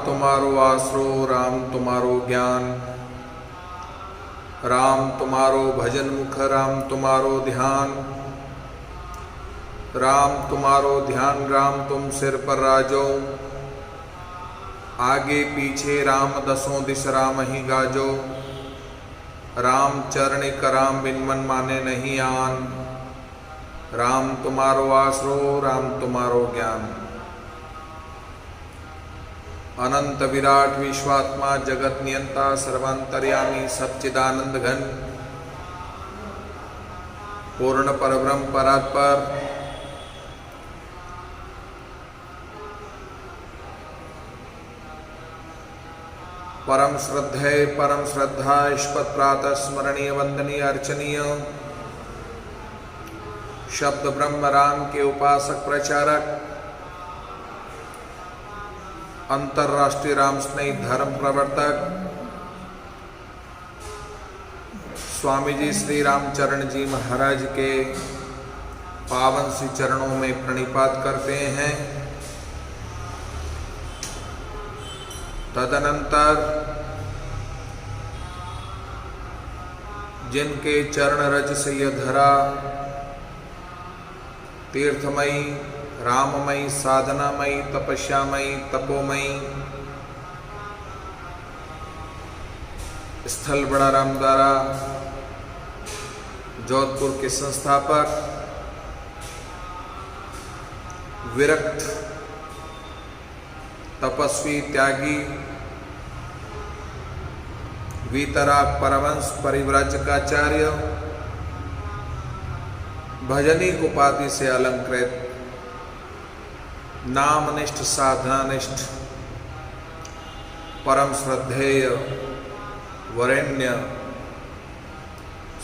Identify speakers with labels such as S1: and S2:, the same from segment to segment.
S1: तुम्हारो आसरो, राम तुम्हारो ज्ञान, राम तुम्हारो भजन मुख, राम तुम्हारो ध्यान, राम तुम्हारो ध्यान, राम तुम सिर पर राजो, आगे पीछे राम दसों दिश राम ही गाजो, राम चरणिक राम बिन मन माने नहीं आन, राम तुम्हारो आसरो, राम तुम्हारो ज्ञान। अनंत विराट विश्वात्मा जगत नियंता सर्वांतर्यामी सच्चिदानंद घन पूर्ण परब्रह्म परात्पर परम श्रद्धेय परम श्रद्धा ईश्वत प्रातः स्मरणीय वंदनीय अर्चनीय शब्द ब्रह्म राम के उपासक प्रचारक अंतर्राष्ट्रीय राम स्नेही धर्म प्रवर्तक स्वामी जी श्री रामचरण जी महाराज के पावन श्री चरणों में प्रणिपात करते हैं। तदनंतर जिनके चरण रज से यह धरा तीर्थमयी राममयी साधनामयी तपस्यामयी तपोमयी स्थल बड़ा रामद्वारा जोधपुर के संस्थापक विरक्त तपस्वी त्यागी वीतराग परमंश परिव्राजकाचार्य भजनिक उपाधि से अलंकृत नामनिष्ठ साधनानिष्ठ परम श्रद्धेय वरेण्य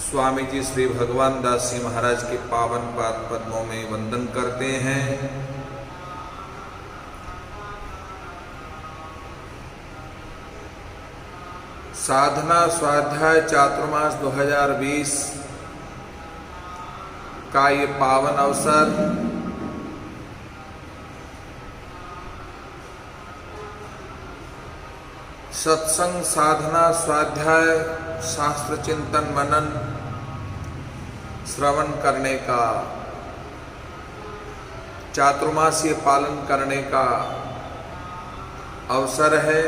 S1: स्वामी जी श्री भगवान दास जी महाराज के पावन पाद पद्मों में वंदन करते हैं। साधना स्वाध्याय चातुर्मास 2020 का ये पावन अवसर सत्संग साधना स्वाध्याय शास्त्र चिंतन मनन श्रवण करने का चातुर्मासीय पालन करने का अवसर है।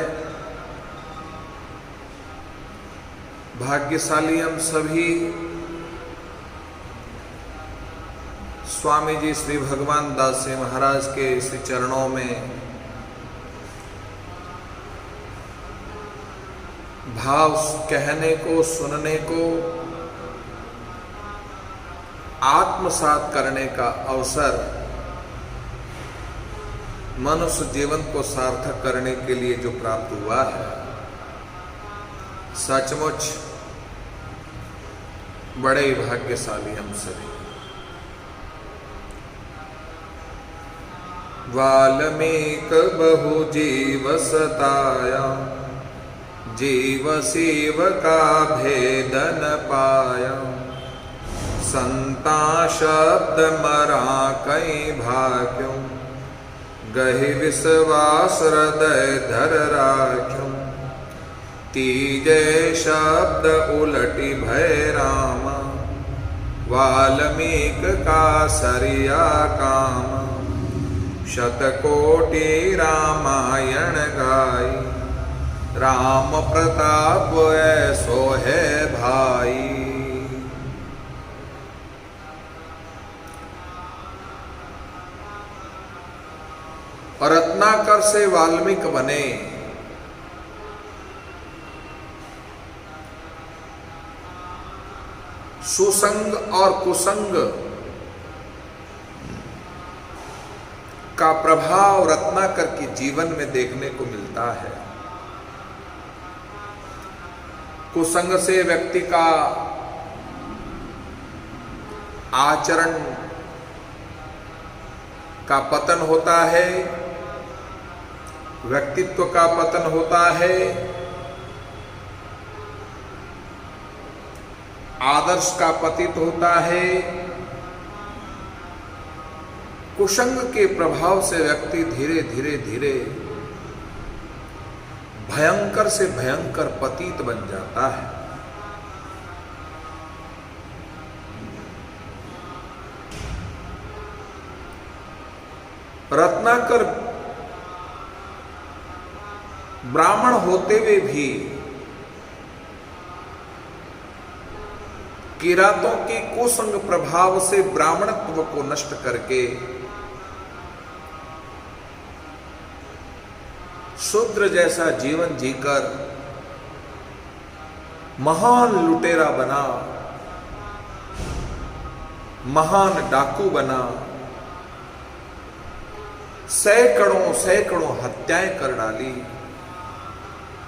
S1: भाग्यशाली हम सभी स्वामी जी श्री भगवान दास जी महाराज के श्री चरणों में भाव कहने को सुनने को आत्मसात करने का अवसर मनुष्य जीवन को सार्थक करने के लिए जो प्राप्त हुआ है, सचमुच बड़े भाग्यशाली हम सभी। वाल्मीक बहु जीव सताया, जीव शिव का भेदन पाया, संता शब्द मरा कई भाग्यों, गहि विश्वास हृदय धर राख्यों, तीजे शब्द उलटी भय रामा, वाल्मीक का सरिया काम, शतकोटि रामायण गाई, राम प्रताप ऐसो है भाई। और रत्नाकर से वाल्मीक बने, सुसंग और कुसंग का प्रभाव रत्नाकर के जीवन में देखने को मिलता है। कुसंग से व्यक्ति का आचरण का पतन होता है, व्यक्तित्व का पतन होता है, आदर्श का पतित होता है। कुसंग के प्रभाव से व्यक्ति धीरे धीरे धीरे भयंकर से भयंकर पतित बन जाता है। रत्नाकर ब्राह्मण होते हुए भी किरातों के कुसंग प्रभाव से ब्राह्मणत्व को नष्ट करके शूद्र जैसा जीवन जीकर महान लुटेरा बना, महान डाकू बना, सैकड़ों सैकड़ों हत्याएं कर डाली,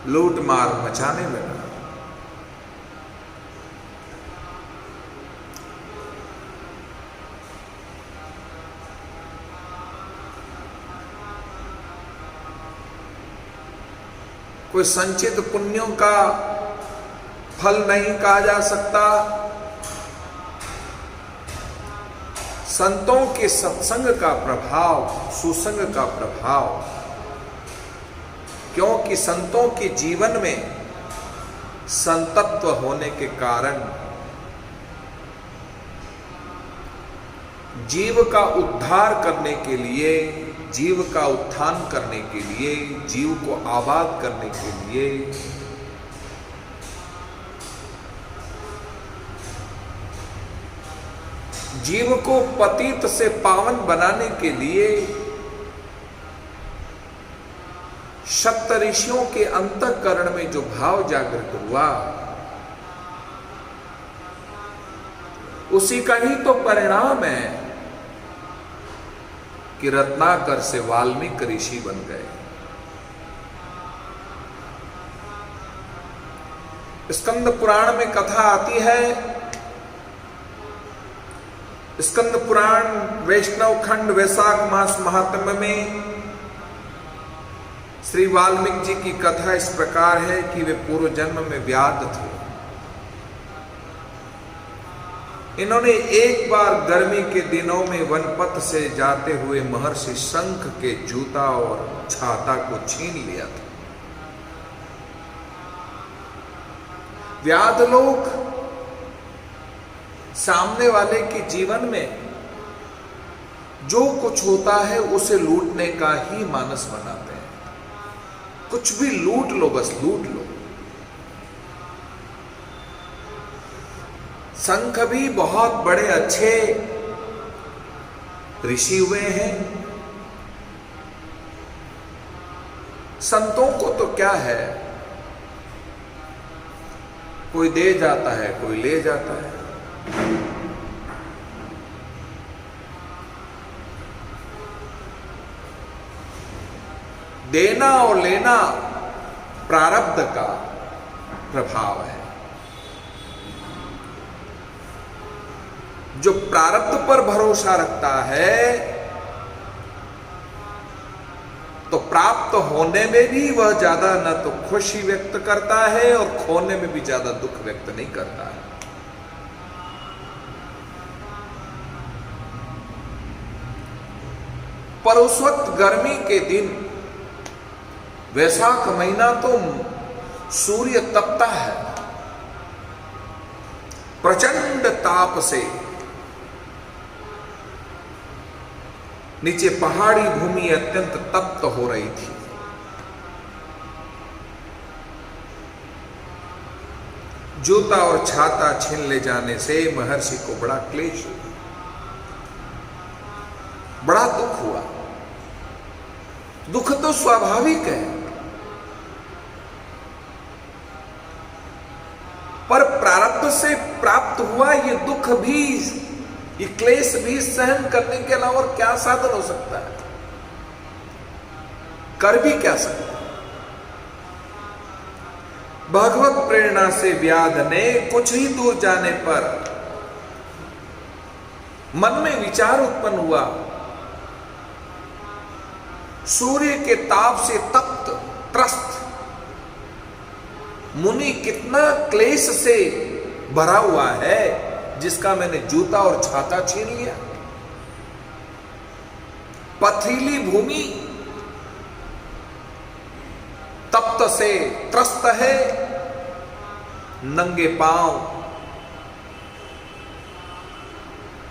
S1: लूट मार मचाने लगा। कोई संचित पुण्यों का फल नहीं कहा जा सकता। संतों के सत्संग का प्रभाव, सुसंग का प्रभाव, क्योंकि संतों के जीवन में संतत्व होने के कारण जीव का उद्धार करने के लिए, जीव का उत्थान करने के लिए, जीव को आबाद करने के लिए जीव को पतित से पावन बनाने के लिए सप्तऋषियों के अंतःकरण में जो भाव जागृत हुआ, उसी का ही तो परिणाम है कि रत्नाकर से वाल्मीकि ऋषि बन गए। स्कंद पुराण में कथा आती है, स्कंद पुराण वैष्णव खंड वैशाख मास महात्म्य में श्री वाल्मीकि जी की कथा इस प्रकार है कि वे पूर्व जन्म में व्याध थे। इन्होंने एक बार गर्मी के दिनों में वनपथ से जाते हुए महर्षि शंख के जूता और छाता को छीन लिया था। व्याध लोग सामने वाले के जीवन में जो कुछ होता है उसे लूटने का ही मानस बनाते हैं। कुछ भी लूट लो, बस लूट लो। शंख भी बहुत बड़े अच्छे ऋषि हुए हैं। संतों को तो क्या है, कोई दे जाता है, कोई ले जाता है। देना और लेना प्रारब्ध का प्रभाव है। जो प्रारब्ध पर भरोसा रखता है तो प्राप्त होने में भी वह ज्यादा न तो खुशी व्यक्त करता है और खोने में भी ज्यादा दुख व्यक्त नहीं करता है। पर उस वक्त गर्मी के दिन, वैशाख महीना तो सूर्य तपता है, प्रचंड ताप से नीचे पहाड़ी भूमि अत्यंत तप्त हो रही थी। जूता और छाता छीन ले जाने से महर्षि को बड़ा क्लेश हुआ, बड़ा दुख हुआ। दुख तो स्वाभाविक है, पर प्रारब्ध से प्राप्त हुआ ये दुख भी, ये क्लेश भी सहन करने के अलावा और क्या साधन हो सकता है? कर भी क्या सकता है? भगवत प्रेरणा से व्याध ने कुछ ही दूर जाने पर मन में विचार उत्पन्न हुआ, सूर्य के ताप से तप्त त्रस्त मुनि कितना क्लेश से भरा हुआ है, जिसका मैंने जूता और छाता छीन लिया। पथरीली भूमि, तप्त से त्रस्त है, नंगे पांव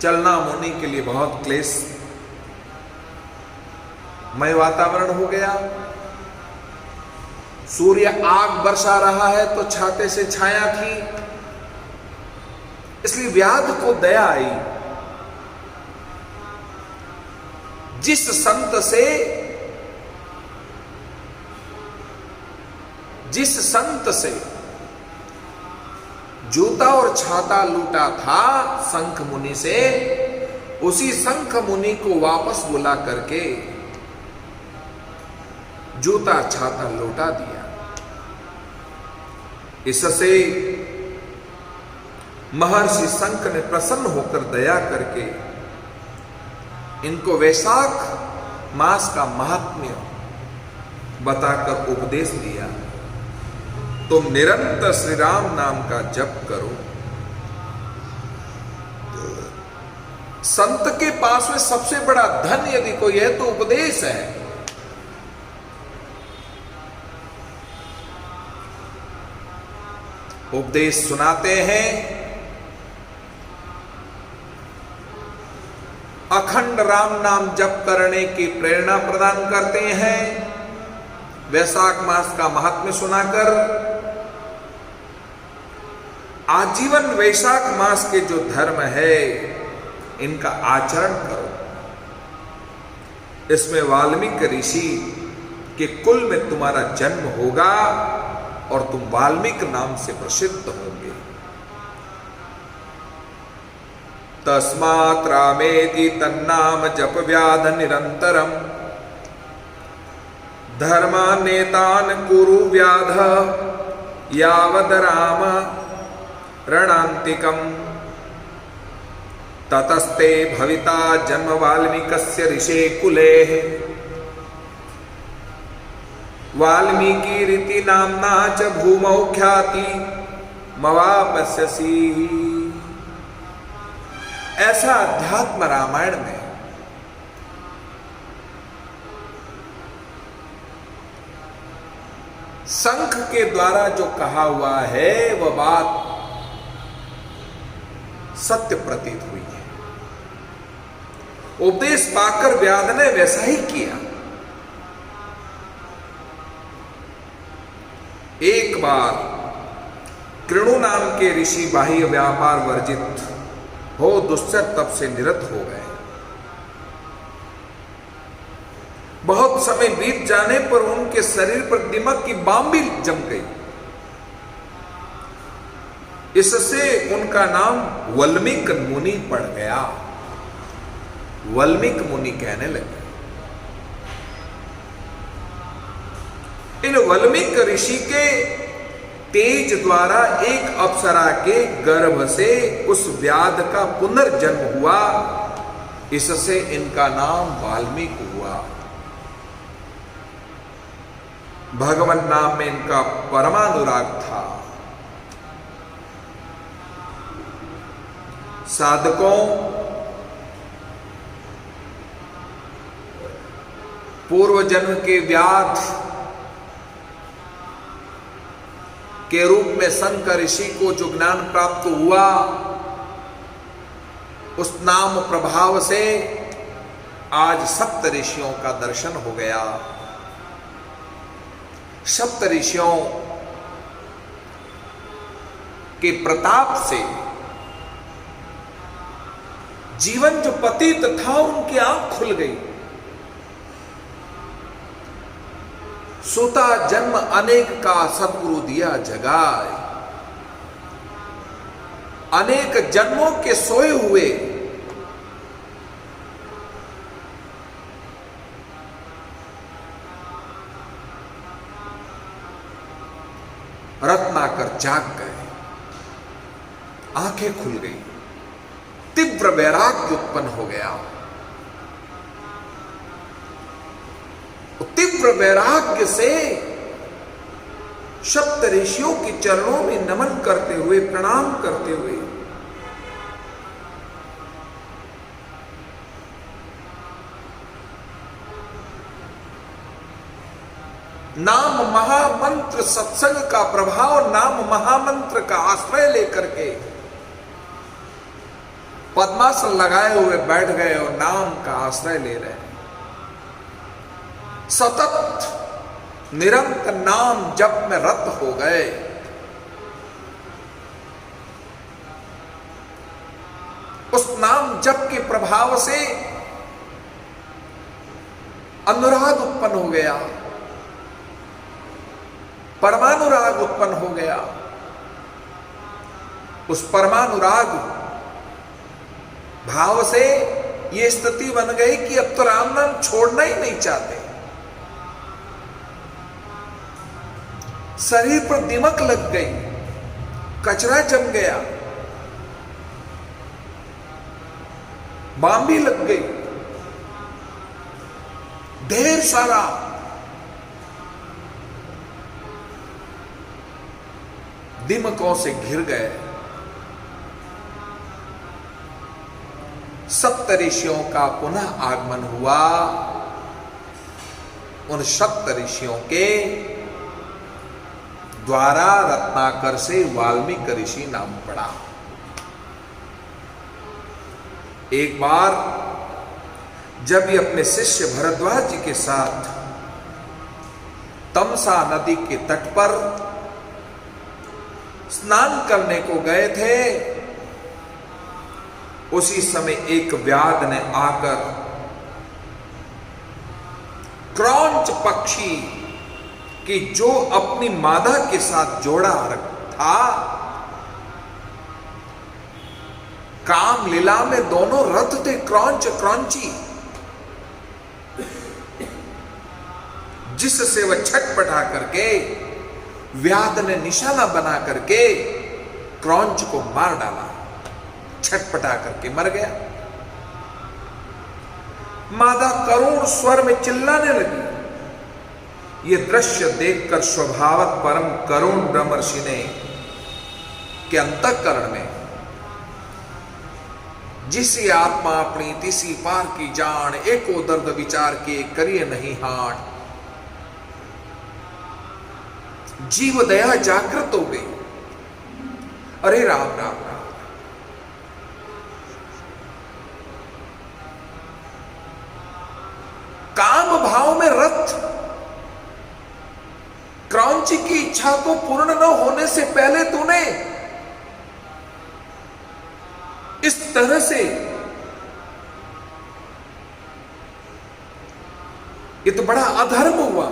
S1: चलना मुनि के लिए बहुत क्लेशमय वातावरण हो गया। सूर्य आग बरसा रहा है तो छाते से छाया थी, इसलिए व्याध को दया आई। जिस संत से जूता और छाता लूटा था शंख मुनि से, उसी शंख मुनि को वापस बुला करके जूता छाता लौटा दिया। इससे महर्षि शंख ने प्रसन्न होकर दया करके इनको वैशाख मास का महात्म्य बताकर उपदेश दिया। तुम निरंतर श्री राम नाम का जप करो। संत के पास में सबसे बड़ा धन यदि कोई है तो उपदेश है। उपदेश सुनाते हैं, अखंड राम नाम जप करने की प्रेरणा प्रदान करते हैं। वैशाख मास का महात्म्य सुनाकर आजीवन वैशाख मास के जो धर्म है इनका आचरण करो। इसमें वाल्मीकि ऋषि के कुल में तुम्हारा जन्म होगा और तुम वाल्मीकि नाम से प्रसिद्ध होंगे। तस्मात् रामेति तन्नाम जप व्याध निरंतरम, धर्मान्नेतान कुरु व्याध यावद राम रणान्तिकम। ततस्ते भविता जन्म वाल्मीकस्य ऋषे कुले, वाल्मीकि रीति नामना च भूमौ ख्याति मवापस्यसि। ऐसा अध्यात्म रामायण में शंख के द्वारा जो कहा हुआ है वह बात सत्य प्रतीत हुई है। उपदेश पाकर व्याध ने वैसा ही किया। एक बार कृणु नाम के ऋषि बाह्य व्यापार वर्जित हो दुश्चर तप से निरत हो गए। बहुत समय बीत जाने पर उनके शरीर पर दिमक की बांबी जम गई। इससे उनका नाम वाल्मीकि मुनि पड़ गया। वाल्मीकि मुनि कहने लगे। इन वाल्मीकि ऋषि के तेज द्वारा एक अप्सरा के गर्भ से उस व्याध का पुनर्जन्म हुआ। इससे इनका नाम वाल्मीकि हुआ। भगवान नाम में इनका परमानुराग था। साधकों, पूर्व जन्म के व्याध के रूप में शंकर ऋषि को जो ज्ञान प्राप्त हुआ, उस नाम प्रभाव से आज सप्त ऋषियों का दर्शन हो गया। सप्त ऋषियों के प्रताप से जीवन जो पतित था उनकी आंख खुल गई। सोता जन्म अनेक का सद्गुरु दिया जगाए। अनेक जन्मों के सोए हुए रत्नाकर जाग गए, आंखें खुल गई, तीव्र वैराग्य उत्पन्न हो गया। तीव्र वैराग्य से सप्त ऋषियों के चरणों में नमन करते हुए, प्रणाम करते हुए नाम महामंत्र सत्संग का प्रभाव, नाम महामंत्र का आश्रय लेकर के पद्मासन लगाए हुए बैठ गए और नाम का आश्रय ले रहे हैं। सतत निरंतर नाम जप में रत हो गए। उस नाम जप के प्रभाव से अनुराग उत्पन्न हो गया, परमानुराग उत्पन्न हो गया। उस परमानुराग भाव से यह स्थिति बन गई कि अब तो राम नाम छोड़ना ही नहीं चाहते। शरीर पर दिमक लग गई, कचरा जम गया, बांबी लग गई, ढेर सारा दिमकों से घिर गए। सप्तऋषियों का पुनः आगमन हुआ। उन सप्तऋषियों के द्वारा रत्नाकर से वाल्मीकि ऋषि नाम पड़ा। एक बार जब ये अपने शिष्य भरद्वाज जी के साथ तमसा नदी के तट पर स्नान करने को गए थे, उसी समय एक व्याध ने आकर क्रौंच पक्षी कि जो अपनी मादा के साथ जोड़ा था, काम लीला में दोनों रथ थे, क्रौंच क्रौंची, जिससे वह छटपटा करके व्याध ने निशाना बना करके क्रौंच को मार डाला, छटपटा करके मर गया। मादा करुण स्वर में चिल्लाने लगी। यह दृश्य देखकर स्वभावत परम करुण ब्रह्मर्षि ने के अंतःकरण में जिसी आत्मा अपनी तिसी पार की जान, एको दर्द विचार के करिए नहीं हाट। जीव दया जागृत हो गई। अरे राम राम राम, काम भाव में रत क्रौंच की इच्छा को पूर्ण न होने से पहले तूने इस तरह से, ये तो बड़ा अधर्म हुआ।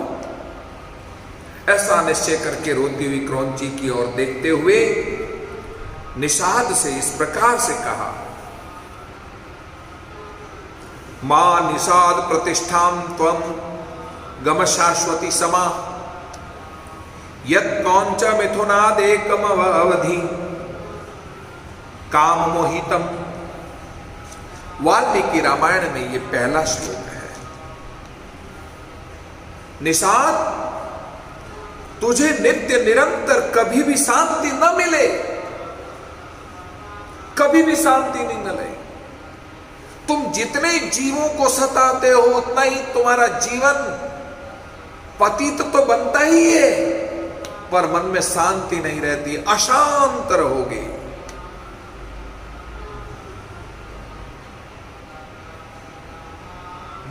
S1: ऐसा निश्चय करके रोती हुई क्रौंची की ओर देखते हुए निषाद से इस प्रकार से कहा, मां निषाद प्रतिष्ठाम त्वम गम शाश्वती समा यत् कौंच मिथुनाद एकम अवधि काम मोहितम। वाल्मीकि रामायण में यह पहला श्लोक है। निषाद, तुझे नित्य निरंतर कभी भी शांति न मिले, कभी भी शांति नहीं मिले। तुम जितने जीवों को सताते हो उतना ही तुम्हारा जीवन पतित तो बनता ही है, पर मन में शांति नहीं रहती, अशांत रहोगे।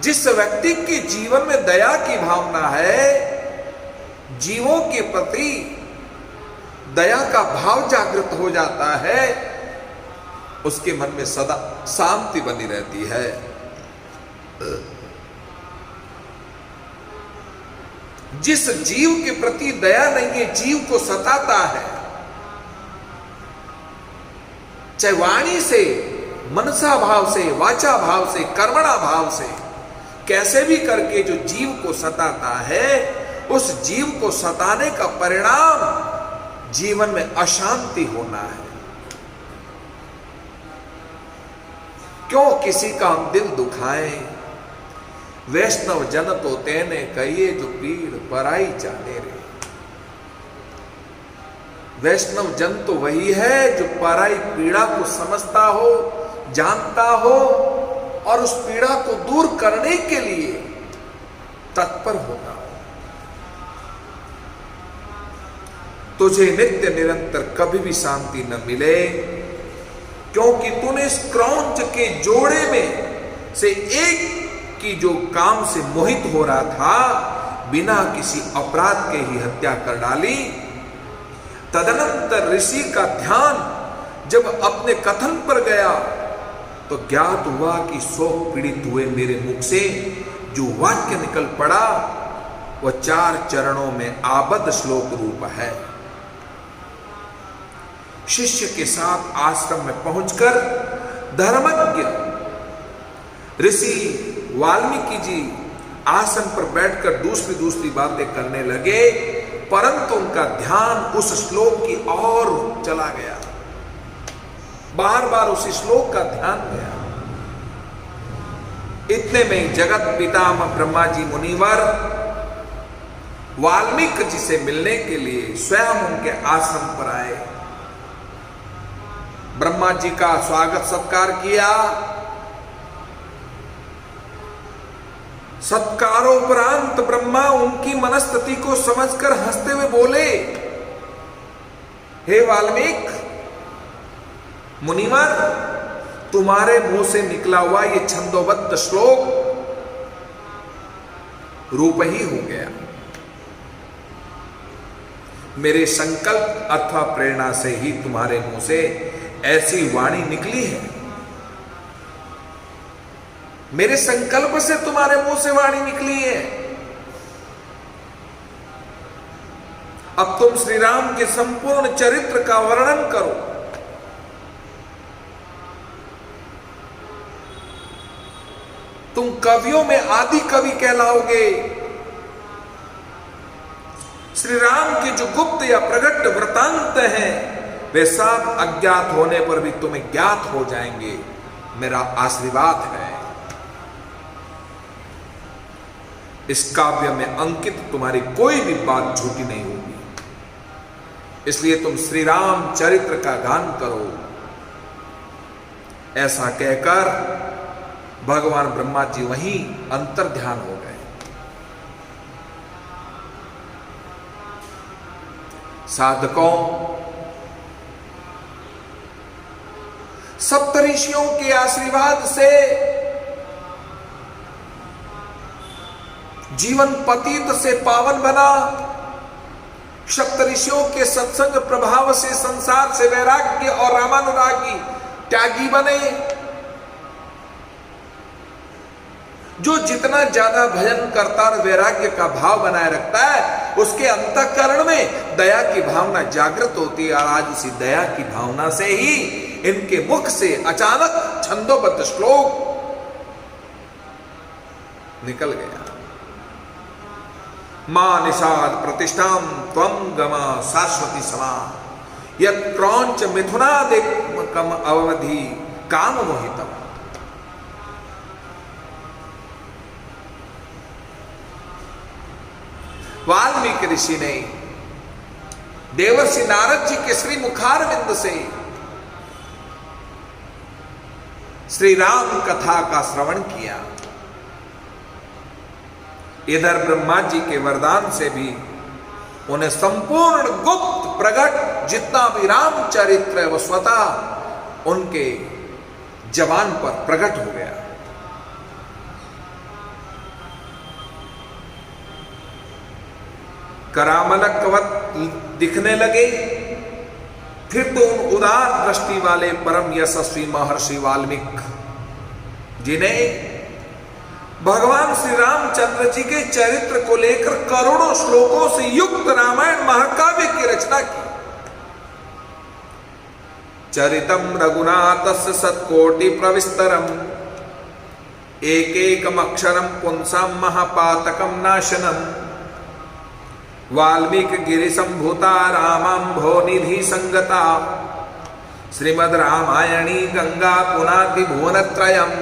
S1: जिस व्यक्ति के जीवन में दया की भावना है, जीवों के प्रति दया का भाव जागृत हो जाता है, उसके मन में सदा शांति बनी रहती है। जिस जीव के प्रति दया नहीं है, जीव को सताता है, चाहे वाणी से, मनसा भाव से, वाचा भाव से, कर्मणा भाव से, कैसे भी करके जो जीव को सताता है, उस जीव को सताने का परिणाम जीवन में अशांति होना है। क्यों किसी का हम दिल दुखाएं, वैष्णव जन तो तेने कहिए जो पीड़ पराई जाने रे। वैष्णव जन तो वही है जो पराई पीड़ा को समझता हो, जानता हो और उस पीड़ा को दूर करने के लिए तत्पर होता हो। तुझे नित्य निरंतर कभी भी शांति न मिले, क्योंकि तूने इस क्रौंच के जोड़े में से एक की जो काम से मोहित हो रहा था, बिना किसी अपराध के ही हत्या कर डाली। तदनंतर ऋषि का ध्यान जब अपने कथन पर गया तो ज्ञात हुआ कि शोक पीड़ित हुए मेरे मुख से जो वाक्य निकल पड़ा वह 4 चरणों में आबद्ध श्लोक रूप है। शिष्य के साथ आश्रम में पहुंचकर धर्मज्ञ ऋषि वाल्मीकि जी आसन पर बैठकर दूसरी बातें करने लगे, परंतु उनका ध्यान उस श्लोक की ओर चला गया। बार बार उसी श्लोक का ध्यान गया। इतने में जगत पितामह ब्रह्मा जी मुनिवर वाल्मीकि जी से मिलने के लिए स्वयं उनके आश्रम पर आए। ब्रह्मा जी का स्वागत सत्कार किया। सत्कारोपरांत ब्रह्मा उनकी मनस्थिति को समझकर हंसते हुए बोले, हे वाल्मीकि मुनिवर, तुम्हारे मुंह से निकला हुआ ये छंदोबद्ध श्लोक रूप ही हो गया। मेरे संकल्प अथवा प्रेरणा से ही तुम्हारे मुंह से ऐसी वाणी निकली है। मेरे संकल्प से तुम्हारे मुंह से वाणी निकली है। अब तुम श्री राम के संपूर्ण चरित्र का वर्णन करो। तुम कवियों में आदि कवि कहलाओगे। श्री राम के जो गुप्त या प्रकट वृतांत हैं वे सब अज्ञात होने पर भी तुम्हें ज्ञात हो जाएंगे। मेरा आशीर्वाद है। इस काव्य में अंकित तुम्हारी कोई भी बात झूठी नहीं होगी, इसलिए तुम श्री राम चरित्र का गान करो। ऐसा कहकर भगवान ब्रह्मा जी वहीं अंतर ध्यान हो गए। साधकों, सप्तऋषियों के आशीर्वाद से जीवन पतित से पावन बना। सप्तऋषियों के सत्संग प्रभाव से संसार से वैराग्य और रामानुरागी त्यागी बने। जो जितना ज्यादा भजन करता और वैराग्य का भाव बनाए रखता है, उसके अंतःकरण में दया की भावना जागृत होती है। और आज उसी दया की भावना से ही इनके मुख से अचानक छंदोबद्ध श्लोक निकल गया। मां निषाद प्रतिष्ठाम त्वं गमा शाश्वती समा, यत् क्रौंच मिथुनादिकम अवधि काम मोहितम। वाल्मीकि ऋषि ने देवर्षि नारद जी के श्री मुखारविंद से श्री राम कथा का श्रवण किया। इधर ब्रह्मा जी के वरदान से भी उन्हें संपूर्ण गुप्त प्रकट जितना भी रामचरित्र है वह स्वतः उनके जबान पर प्रकट हो गया। करामलकवत दिखने लगे। फिर तो उन उदार दृष्टि वाले परम यशस्वी महर्षि वाल्मीकि जिन्हें भगवान श्री रामचंद्र जी के चरित्र को लेकर करोड़ों श्लोकों से युक्त रामायण महाकाव्य की रचना की। चरितम रघुनाथस्य सत्कोटि प्रविस्तरम, एकैकम अक्षरम पुंसाम महापातकम नाशनम, वाल्मीकि गिरि संभूता रामांभो निधि संगता, श्रीमद् रामायणी गंगा पुनाति भुवनत्रयम्,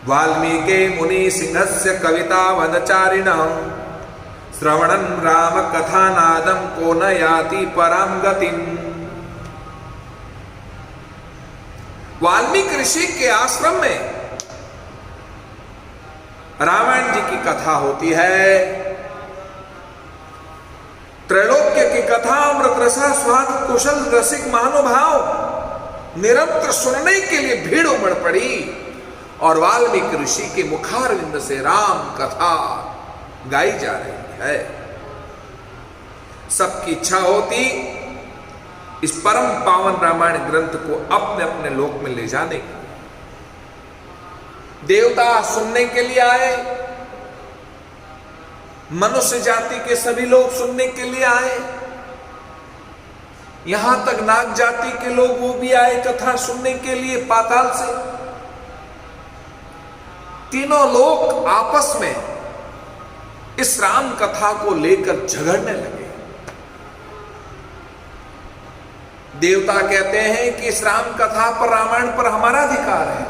S1: वाल्मीकि मुनि सिंहस्य कविता वनचारिणः, श्रवणं राम कथानादं को न याति परां गतिम्। वाल्मीकि ऋषि के आश्रम में रामायण जी की कथा होती है। त्रैलोक्य की कथा अमृत रसा स्वाद कुशल रसिक महानुभाव निरंतर सुनने के लिए भीड़ उमड़ पड़ी और वाल्मीकि ऋषि के मुखारविंद से राम कथा गाई जा रही है। सबकी इच्छा होती इस परम पावन रामायण ग्रंथ को अपने अपने लोक में ले जाने की। देवता सुनने के लिए आए, मनुष्य जाति के सभी लोग सुनने के लिए आए, यहां तक नाग जाति के लोग वो भी आए कथा सुनने के लिए पाताल से। तीनों लोग आपस में इस राम कथा को लेकर झगड़ने लगे। देवता कहते हैं कि इस राम कथा पर रामायण पर हमारा अधिकार है,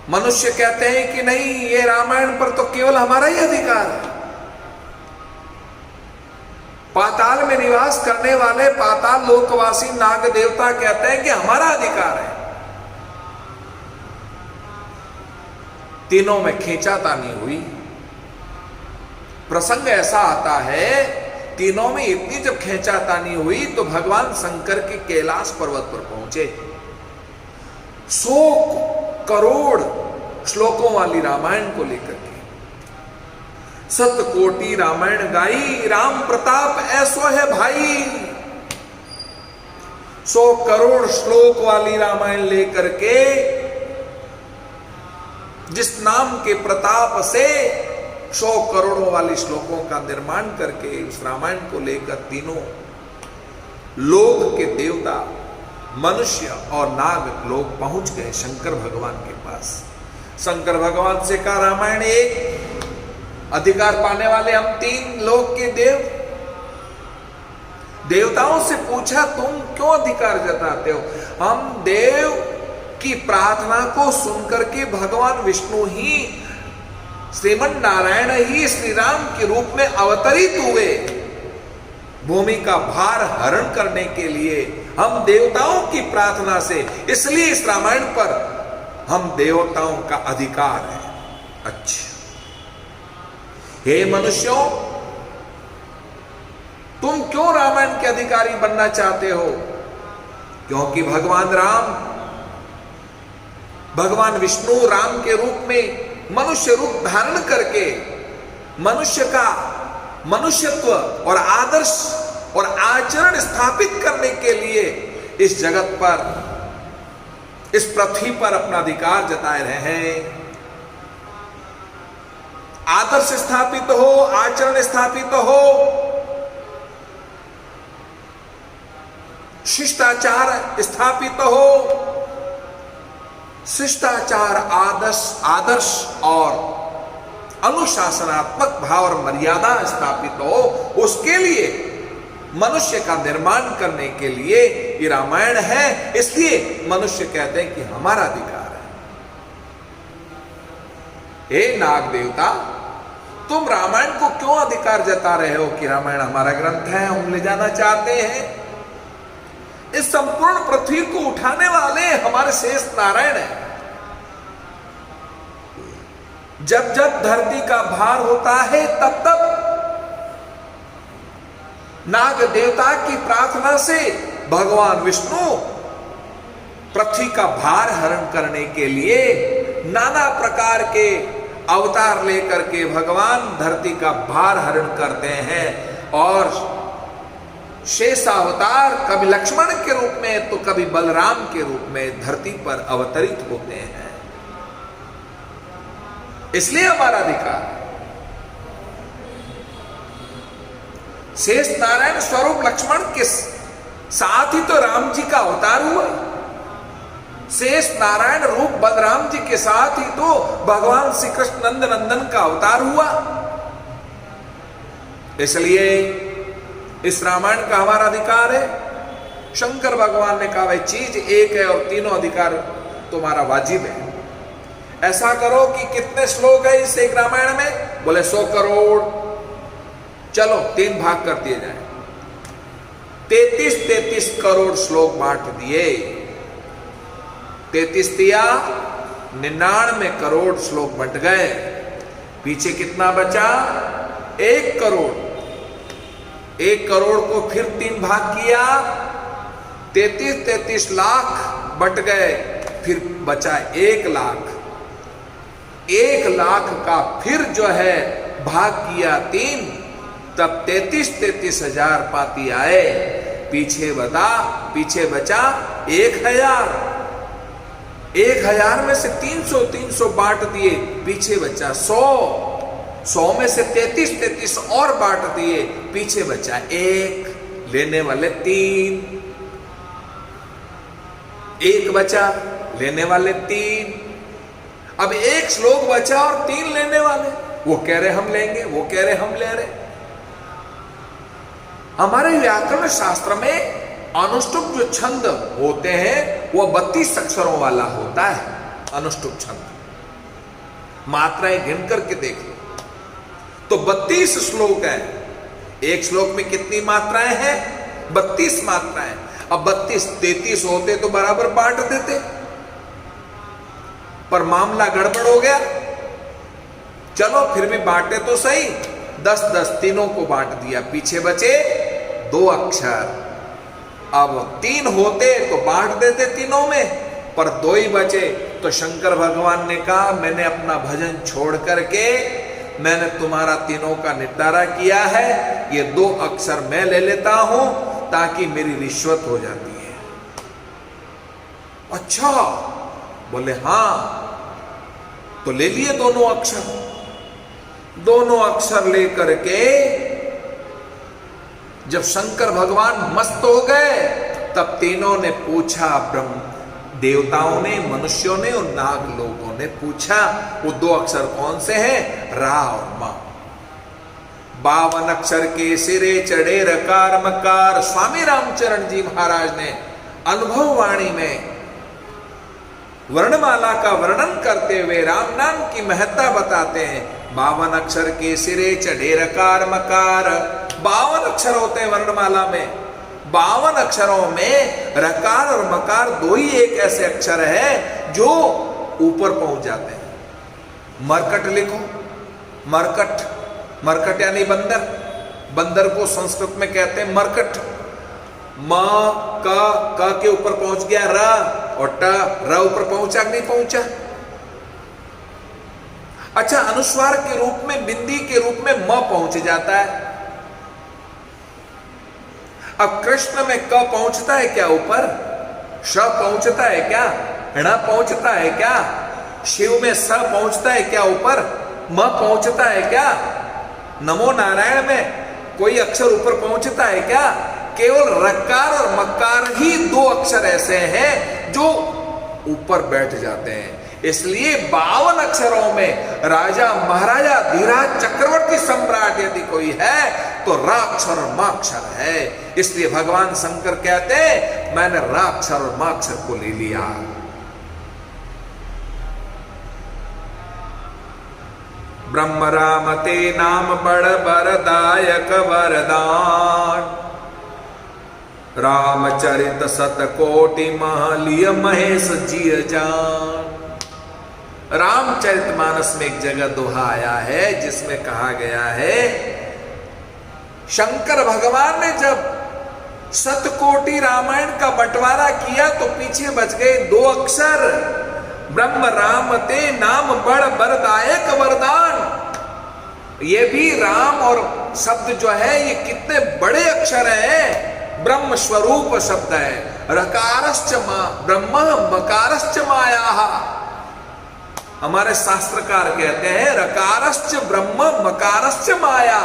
S1: मनुष्य कहते हैं कि नहीं, ये रामायण पर तो केवल हमारा ही अधिकार है। पाताल में निवास करने वाले पाताल लोकवासी नाग देवता कहते हैं कि हमारा अधिकार है। तीनों में खींचातानी हुई। प्रसंग ऐसा आता है, तीनों में इतनी जब खींचातानी हुई तो भगवान शंकर के कैलाश पर्वत पर पहुंचे। 100 करोड़ श्लोकों वाली रामायण को लेकर के 7 कोटि रामायण गाई, राम प्रताप ऐसो है भाई। 100 करोड़ श्लोक वाली रामायण लेकर के जिस नाम के प्रताप से 100 करोड़ों वाली श्लोकों का निर्माण करके उस रामायण को लेकर तीनों लोक के देवता मनुष्य और नाग लोग पहुंच गए शंकर भगवान के पास। शंकर भगवान से कहा, रामायण एक, अधिकार पाने वाले हम 3 लोक के देवताओं से पूछा, तुम क्यों अधिकार जताते हो? हम देव की प्रार्थना को सुनकर के भगवान विष्णु ही, श्रीमन नारायण ही श्री राम के रूप में अवतरित हुए भूमि का भार हरण करने के लिए, हम देवताओं की प्रार्थना से, इसलिए इस रामायण पर हम देवताओं का अधिकार है। अच्छा, हे मनुष्यों, तुम क्यों रामायण के अधिकारी बनना चाहते हो? क्योंकि भगवान राम, भगवान विष्णु राम के रूप में मनुष्य रूप धारण करके मनुष्य का मनुष्यत्व और आदर्श और आचरण स्थापित करने के लिए इस जगत पर, इस पृथ्वी पर अपना अधिकार जताए रहे हैं। आदर्श स्थापित हो, आचरण स्थापित हो, शिष्टाचार स्थापित हो, शिष्टाचार आदर्श और अनुशासनात्मक भाव और मर्यादा स्थापित हो, उसके लिए मनुष्य का निर्माण करने के लिए ये रामायण है। इसलिए मनुष्य कहते हैं कि हमारा अधिकार है। हे नाग देवता, तुम रामायण को क्यों अधिकार जता रहे हो कि रामायण हमारा ग्रंथ है, हम ले जाना चाहते हैं? इस संपूर्ण पृथ्वी को उठाने वाले हमारे शेष नारायण हैं। जब जब धरती का भार होता है तब तब नाग देवता की प्रार्थना से भगवान विष्णु पृथ्वी का भार हरण करने के लिए नाना प्रकार के अवतार लेकर के भगवान धरती का भार हरण करते हैं। और शेषावतार कभी लक्ष्मण के रूप में तो कभी बलराम के रूप में धरती पर अवतरित होते हैं। इसलिए हमारा अधिकार है। शेष नारायण स्वरूप लक्ष्मण के साथ ही तो राम जी का अवतार हुआ। शेष नारायण रूप बलराम जी के साथ ही तो भगवान श्री कृष्ण नंदन का अवतार हुआ। इसलिए इस रामायण का हमारा अधिकार है। शंकर भगवान ने कहा, भाई चीज एक है और तीनों अधिकार तुम्हारा वाजिब है। ऐसा करो कि कितने श्लोक है इस एक रामायण में? बोले 100 करोड़। चलो 3 भाग कर दिए जाए। 33 करोड़ श्लोक बांट दिए। 33 दिया 99 करोड़ श्लोक बंट गए। पीछे कितना बचा? 1 करोड़। 1 करोड़ को फिर 3 भाग किया, 33 लाख बट गए, फिर बचा 1 लाख। 1 लाख का फिर जो है भाग किया 3, तब 33 हजार पाती आए। पीछे बचा 1000। 1000 में से 300 बांट दिए, पीछे बचा 100। 100 में से 33 और बांट दिए, पीछे बचा 1। लेने वाले 3। 1 बचा, लेने वाले 3। अब 1 श्लोक बचा और 3 लेने वाले। वो कह रहे हम लेंगे, वो कह रहे हम ले रहे। हमारे व्याकरण शास्त्र में अनुष्टुप जो छंद होते हैं वो 32 अक्षरों वाला होता है। अनुष्टुप छंद मात्राएं गिन करके देख लो तो 32 श्लोक है। 1 श्लोक में कितनी मात्राएं हैं? 32 मात्राएं। अब 33 होते तो बराबर बांट देते, पर मामला गड़बड़ हो गया। चलो फिर भी बांटे तो सही। 10 तीनों को बांट दिया, पीछे बचे 2 अक्षर। अब 3 होते तो बांट देते तीनों में, पर 2 ही बचे। तो शंकर भगवान ने कहा मैंने अपना भजन छोड़ करके मैंने तुम्हारा तीनों का निपटारा किया है, ये 2 अक्षर मैं ले लेता हूं ताकि मेरी रिश्वत हो जाती है। अच्छा, बोले हां। तो ले लिए दोनों अक्षर। दोनों अक्षर लेकर के जब शंकर भगवान मस्त हो गए, तब तीनों ने पूछा, ब्रह्म देवताओं ने, मनुष्यों ने और नाग लोगों ने पूछा वो 2 अक्षर कौन से हैं? रा और मा। 52 अक्षर के सिरे चढ़े रकार मकार। स्वामी रामचरण जी महाराज ने अनुभव वाणी में वर्णमाला का वर्णन करते हुए राम नाम की महत्ता बताते हैं। 52 अक्षर के सिरे चढ़े रकार मकार। 52 अक्षर होते हैं वर्णमाला में। 52 अक्षरों में रकार और मकार 2 ही एक ऐसे अक्षर है जो ऊपर पहुंच जाते हैं। मरकट लिखो, मरकट यानी बंदर। बंदर को संस्कृत में कहते हैं मरकट। म का के ऊपर पहुंच गया र, और र ऊपर पहुंचा कि नहीं पहुंचा? अच्छा, अनुस्वार के रूप में, बिंदी के रूप में म पहुंच जाता है। अब कृष्ण में क पहुंचता है क्या ऊपर? श पहुंचता है क्या? ण पहुंचता है क्या? शिव में स पहुंचता है क्या ऊपर? म पहुंचता है क्या? नमो नारायण में कोई अक्षर ऊपर पहुंचता है क्या? केवल रकार और मकार ही 2 अक्षर ऐसे हैं जो ऊपर बैठ जाते हैं। इसलिए 52 अक्षरों में राजा महाराजा धीराज चक्रवर्ती सम्राट यदि कोई है तो रा अक्षर और मा अक्षर है। इसलिए भगवान शंकर कहते हैं मैंने रा अक्षर और मा अक्षर को ले लिया। ब्रह्म राम ते नाम बड़ बरदायक वरदान। रामचरित सतकोटि महलिय महेश जिय जान। रामचरितमानस में एक जगह दोहा आया है जिसमें कहा गया है, शंकर भगवान ने जब सतकोटि रामायण का बंटवारा किया तो पीछे बच गए 2 अक्षर। ब्रह्म राम ते नाम बड़ बरदायक वरदान। ये भी राम और शब्द जो है ये कितने बड़े अक्षर हैं। ब्रह्म स्वरूप शब्द है। रकारश्च ब्रह्म मकारश्च माया। हमारे शास्त्रकार कहते हैं रकारश्च ब्रह्म मकारश्च माया।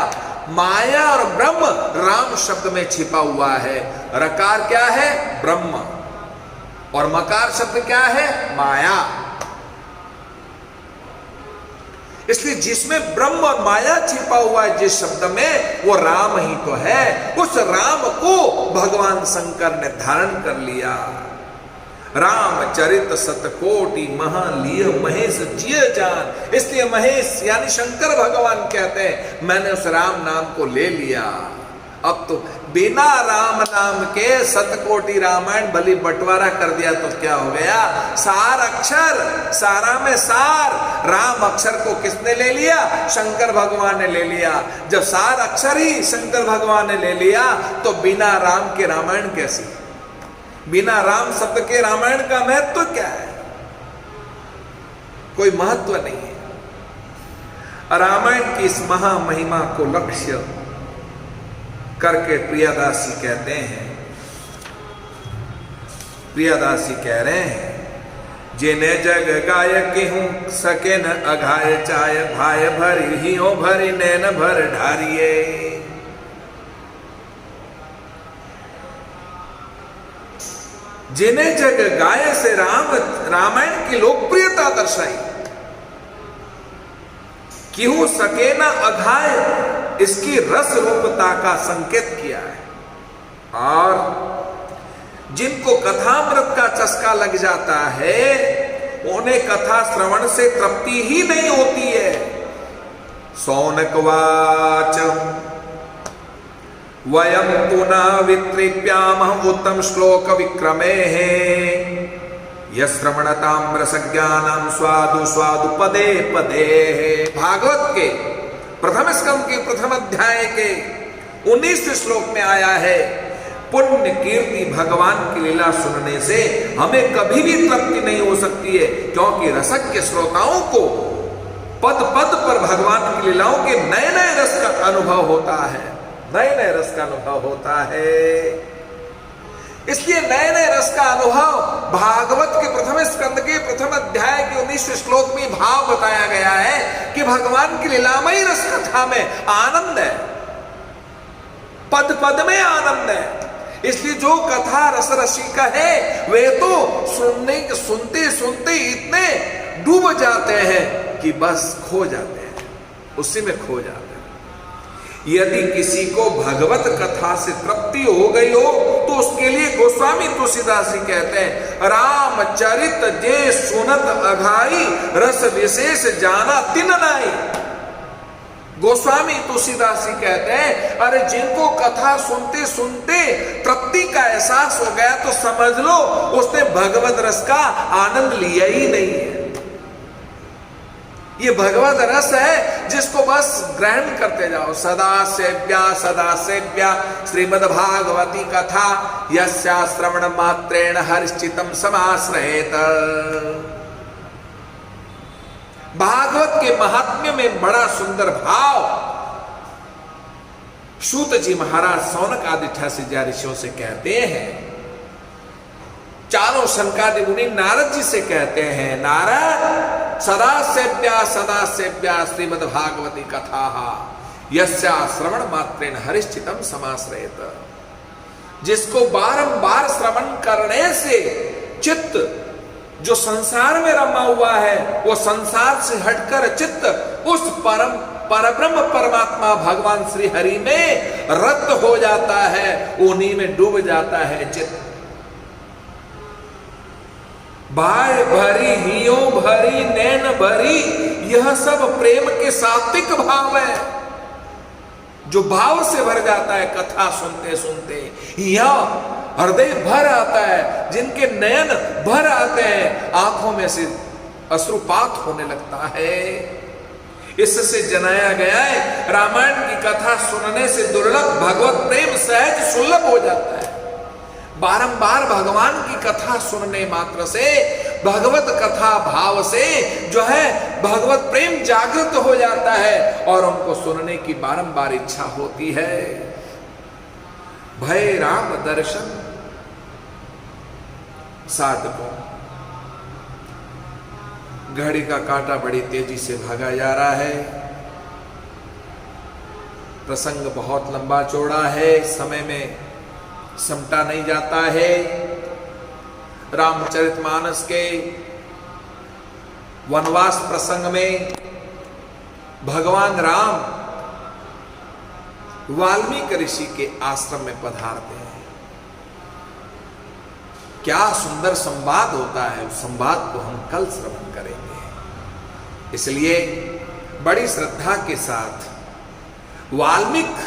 S1: माया और ब्रह्म राम शब्द में छिपा हुआ है। रकार क्या है? ब्रह्म। और मकार शब्द क्या है? माया। इसलिए जिसमें ब्रह्म और माया छिपा हुआ है जिस शब्द में, वो राम ही तो है। उस राम को भगवान शंकर ने धारण कर लिया। रामचरित सतकोटि महलिय महेश जिय जान। इसलिए महेश यानी शंकर भगवान कहते हैं मैंने उस राम नाम को ले लिया। अब तो बिना राम नाम के सतकोटि रामायण भली बंटवारा कर दिया तो क्या हो गया? सार अक्षर, सारा में सार। राम अक्षर को किसने ले लिया? शंकर भगवान ने ले लिया। जब सार अक्षर ही शंकर भगवान ने ले लिया तो बिना राम के रामायण कैसी? बिना राम शब्द के रामायण का महत्व क्या है? कोई महत्व नहीं है। रामायण की इस महामहिमा को लक्ष्य करके प्रियदासी कहते हैं, प्रियदासी कह रहे हैं, जिने जग गाय केहूं सके न अघाय चाय, भाय भरी हियो भरी नैन भर ढारिये। जिने जग गाय से रामायण की लोकप्रियता दर्शाई। केहूं सके न अघाय, इसकी रस रूपता का संकेत किया है। और जिनको कथामृत का चस्का लग जाता है उन्हें कथा श्रवण से तृप्ति ही नहीं होती है। सौनकवाच वयम पुनः वितृप्याम उत्तम श्लोक विक्रमे यश्रवणताम्र सज्ञानम स्वादु स्वादु पदे पदे। भागवत के प्रथम स्कंद के प्रथम अध्याय के 19 श्लोक में आया है, पुण्य कीर्ति भगवान की लीला सुनने से हमें कभी भी तृप्ति नहीं हो सकती है, क्योंकि रसज्ञ श्रोताओं को पद पद पर भगवान की लीलाओं के नए नए रस का अनुभव होता है, नए नए रस का अनुभव होता है। इसलिए नए नए रस का अनुभव भागवत के प्रथम स्कंद के प्रथम अध्याय के 19 श्लोक में भाव बताया गया है कि भगवान की लीलामयी रस कथा में आनंद है, पद पद में आनंद है। इसलिए जो कथा रस रसिका है वे तो सुनते सुनते इतने डूब जाते हैं कि बस खो जाते हैं, उसी में खो जाते हैं। यदि किसी को भगवत कथा से तृप्ति हो गई हो तो उसके लिए गोस्वामी तुलसीदास जी कहते हैं, रामचरित जे सुनत अघाई, रस विशेष जाना तिन नाई। गोस्वामी तुलसीदास जी कहते हैं, अरे जिनको कथा सुनते सुनते तृप्ति का एहसास हो गया तो समझ लो उसने भगवत रस का आनंद लिया ही नहीं है। ये भगवत रस है जिसको बस ग्रहण करते जाओ। सदा सेव्या श्रीमद् भागवती कथा यस्या श्रवण मात्रेण हरिश्चितम समाश्रयेत। भागवत के महात्म्य में बड़ा सुंदर भाव सूत जी महाराज सौनक आदि 88 ऋषियों से कहते हैं। चारों शंकादि मुनि नारद जी से कहते हैं, नारद सदा सेव्या श्रीमद् भागवती कथा यस्या श्रवण मात्रेण हरिश्चितम समाश्रयेत। जिसको बारंबार श्रवण करने से चित्त जो संसार में रमा हुआ है वो संसार से हटकर चित्त उस परब्रह्म परमात्मा भगवान श्री हरि में रत हो जाता है, उन्हीं में डूब जाता है चित्त। भाई भरी हियो भरी नैन भरी, यह सब प्रेम के सात्विक भाव है जो भाव से भर जाता है कथा सुनते सुनते। यह हृदय भर आता है, जिनके नयन भर आते हैं, आंखों में से अश्रुपात होने लगता है। इससे जनाया गया है रामायण की कथा सुनने से दुर्लभ भगवत प्रेम सहज सुलभ हो जाता है। बारंबार भगवान की कथा सुनने मात्र से, भगवत कथा भाव से जो है भगवत प्रेम जागृत हो जाता है और उनको सुनने की बारंबार इच्छा होती है। भय राम दर्शन साधकों। घड़ी का कांटा बड़ी तेजी से भागा जा रहा है। प्रसंग बहुत लंबा चौड़ा है, समय में समटा नहीं जाता है। रामचरितमानस के वनवास प्रसंग में भगवान राम वाल्मीकि ऋषि के आश्रम में पधारते हैं। क्या सुंदर संवाद होता है, उस संवाद को हम कल श्रवण करेंगे। इसलिए बड़ी श्रद्धा के साथ वाल्मीकि